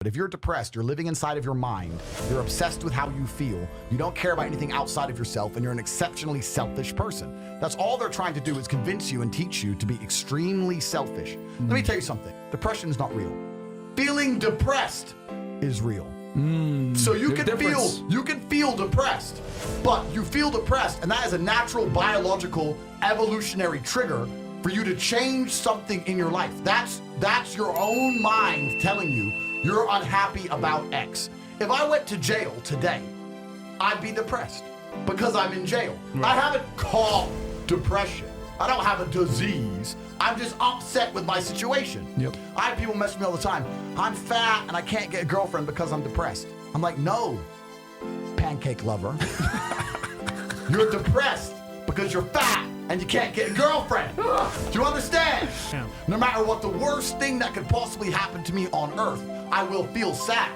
But if you're depressed, you're living inside of your mind, you're obsessed with how you feel, you don't care about anything outside of yourself, and you're an exceptionally selfish person. That's all they're trying to do is convince you and teach you to be extremely selfish. Let me tell you something. Depression is not real. Feeling depressed is real. So you can feel depressed, but you feel depressed, and that is a natural biological evolutionary trigger for you to change something in your life. That's your own mind telling you you're unhappy about X. If I went to jail today, I'd be depressed because I'm in jail. Right. I haven't caught depression. I don't have a disease. I'm just upset with my situation. Yep. I have people message me all the time. I'm fat and I can't get a girlfriend because I'm depressed. I'm like, no, pancake lover. You're depressed because you're fat and you can't get a girlfriend. Do you understand? Yeah. No matter what the worst thing that could possibly happen to me on earth, I will feel sad,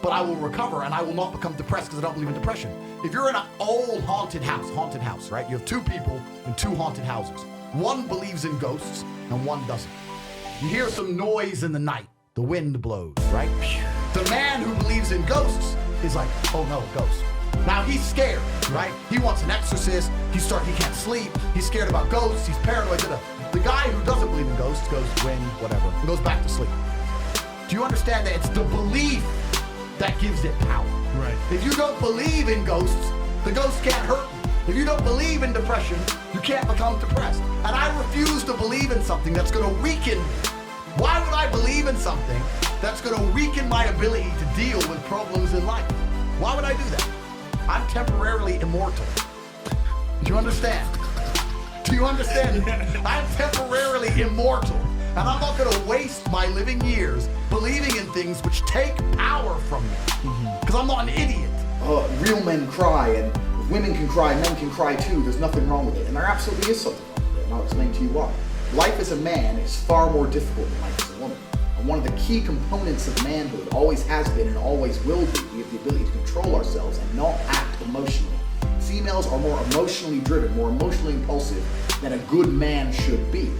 but I will recover and I will not become depressed because I don't believe in depression. If you're in an old haunted house, right? You have two people in two haunted houses. One believes in ghosts and one doesn't. You hear some noise in the night. The wind blows, right? The man who believes in ghosts is like, oh no, ghost. Now he's scared, right? He wants an exorcist. He can't sleep. He's scared about ghosts. He's paranoid. The guy who doesn't believe in ghosts goes, wind, whatever, and goes back to sleep. Do you understand that it's the belief that gives it power? Right. If you don't believe in ghosts, the ghosts can't hurt you. If you don't believe in depression, you can't become depressed. And I refuse to believe in something that's going to weaken. Why would I believe in something that's going to weaken my ability to deal with problems in life? Why would I do that? I'm temporarily immortal. Do you understand? Do you understand? I'm temporarily immortal. And I'm not going to waste my living years believing in things which take power from me. Because I'm not an idiot. Real men cry, and if women can cry, men can cry too. There's nothing wrong with it. And there absolutely is something wrong with it, and I'll explain to you why. Life as a man is far more difficult than life as a woman. And one of the key components of manhood always has been and always will be, we have the ability to control ourselves and not act emotionally. Females are more emotionally driven, more emotionally impulsive than a good man should be.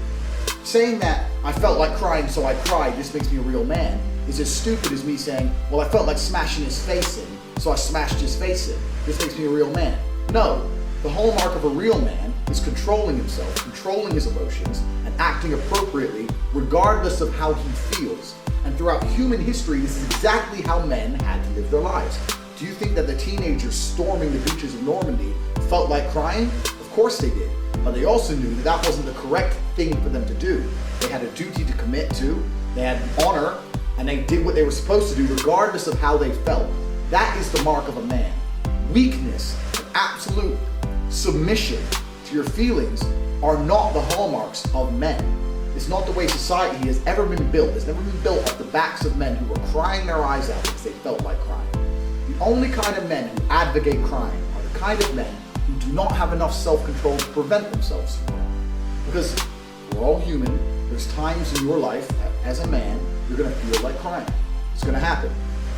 Saying that I felt like crying so I cried, this makes me a real man, is as stupid as me saying, well, I felt like smashing his face in, so I smashed his face in. This makes me a real man. No, the hallmark of a real man is controlling himself, controlling his emotions, and acting appropriately regardless of how he feels. And throughout human history, this is exactly how men had to live their lives. Do you think that the teenagers storming the beaches of Normandy felt like crying? Of course they did. But they also knew that that wasn't the correct thing for them to do. They had a duty to commit to, they had honor, and they did what they were supposed to do regardless of how they felt. That is the mark of a man. Weakness and absolute submission to your feelings are not the hallmarks of men. It's not the way society has ever been built. It's never been built off the backs of men who were crying their eyes out because they felt like crying. The only kind of men who advocate crying are the kind of men who do not have enough self-control to prevent themselves from crying. Because we're all human. There's times in your life, as a man, you're gonna feel like crying. It's gonna happen.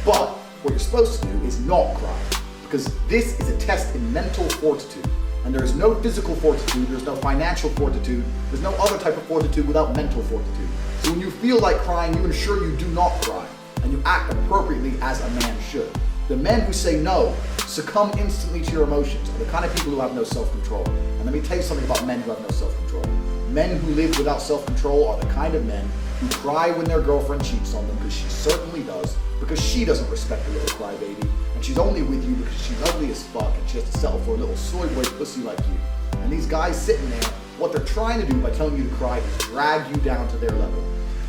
But what you're supposed to do is not cry. Because this is a test in mental fortitude. And there is no physical fortitude, there's no financial fortitude, there's no other type of fortitude without mental fortitude. So when you feel like crying, you ensure you do not cry. And you act appropriately as a man should. The men who say no, succumb instantly to your emotions, are the kind of people who have no self-control. And let me tell you something about men who have no self-control. Men who live without self-control are the kind of men who cry when their girlfriend cheats on them, because she certainly does, because she doesn't respect a little crybaby, and she's only with you because she's ugly as fuck and she has to settle for a little soy boy pussy like you. And these guys sitting there, what they're trying to do by telling you to cry is drag you down to their level.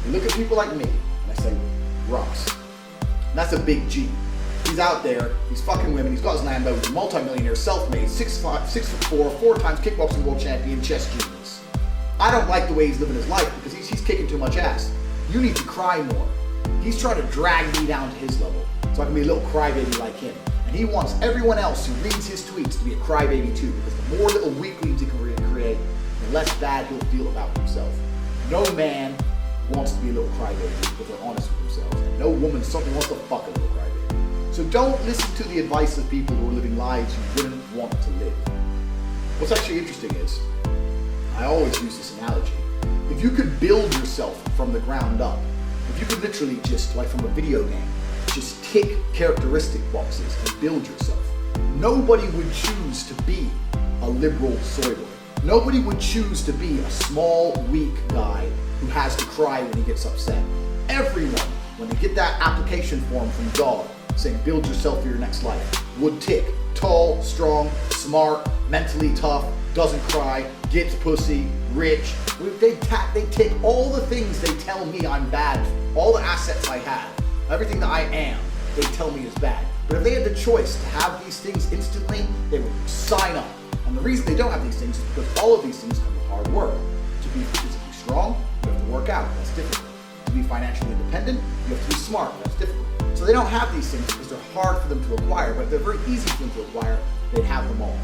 They look at people like me, and I say, Ross. And that's a big G. He's out there, he's fucking women, he's got his Lambo, he's a multi-millionaire, self-made, 6'4", 4-time kickboxing world champion, chess genius. I don't like the way he's living his life because he's kicking too much ass. You need to cry more. He's trying to drag me down to his level so I can be a little crybaby like him. And he wants everyone else who reads his tweets to be a crybaby too, because the more little weaklings he can create, the less bad he'll feel about himself. No man wants to be a little crybaby if they're honest with themselves, and no woman certainly wants to fuck a little crybaby. So don't listen to the advice of people who are living lives you wouldn't want to live. What's actually interesting is, I always use this analogy. If you could build yourself from the ground up, if you could literally just, like from a video game, just tick characteristic boxes and build yourself. Nobody would choose to be a liberal soy boy. Nobody would choose to be a small, weak guy who has to cry when he gets upset. Everyone, when they get that application form from God saying build yourself for your next life, would tick tall, strong, smart, mentally tough, doesn't cry, gets pussy, rich. They tick all the things they tell me I'm bad for. All the assets I have, everything that I am, they tell me is bad. But if they had the choice to have these things instantly, they would sign up. And the reason they don't have these things is because all of these things come with hard work. To be physically strong, you have to work out, that's difficult. To be financially independent, you have to be smart, that's difficult. So they don't have these things because they're hard for them to acquire, but if they're very easy for them to acquire, they'd have them all.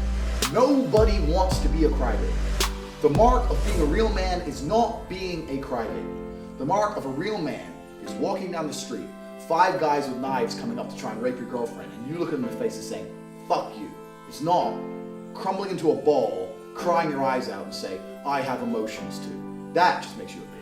Nobody wants to be a crybaby. The mark of being a real man is not being a crybaby. The mark of a real man is walking down the street, 5 guys with knives coming up to try and rape your girlfriend, and you look at them in the face and saying, fuck you. It's not crumbling into a ball, crying your eyes out and say, I have emotions too. That just makes you a bitch.